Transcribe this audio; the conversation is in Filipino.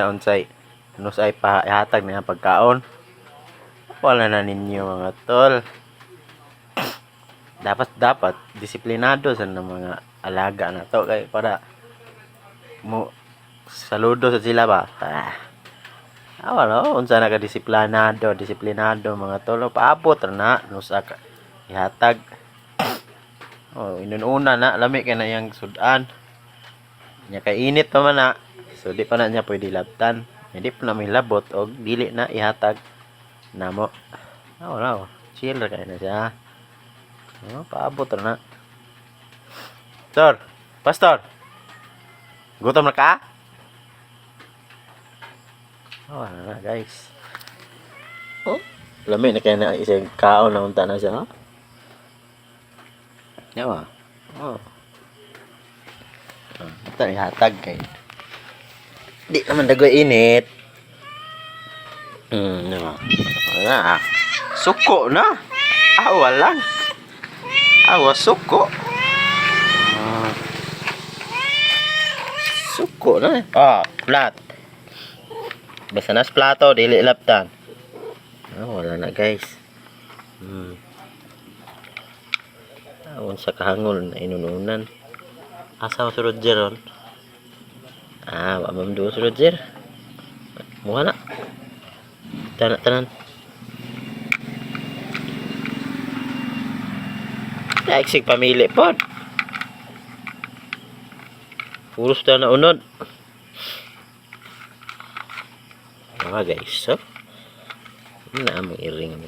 unsay nusay pahatag na pagkaon. Wala na ninyo mga tol. Dapat disiplinado sa mga alaga na to kay para mo saludo sa sila ba. Wala unsa na ka disiplinado mga tol. Paabot na nusa ka ihatag. Inununa na lami kay na yang sudan. Nya kay init pa man na. So di pa na niya pwede labtan. Hindi pa na may labot og dili na ihatag namo. Wala chill kay na siya. Paabot na. Pastor. Gutom na ka? Wala na guys. Lami na kaya na isang kaon na unta na siya. Yawa. Ito ihatag kay. Di naman dagoy init. Wala. Suko na. Walang. Suko. Suko na. Flat. Basta nas plato, dili laptan. Wala na guys. Unsa kahangol na inununan. Asa mo si Roger ron? Wamam doon si Roger. Mukha na. Tanan. Nagsig pamili po. Puros na naunod. Guys, so. Na among iring.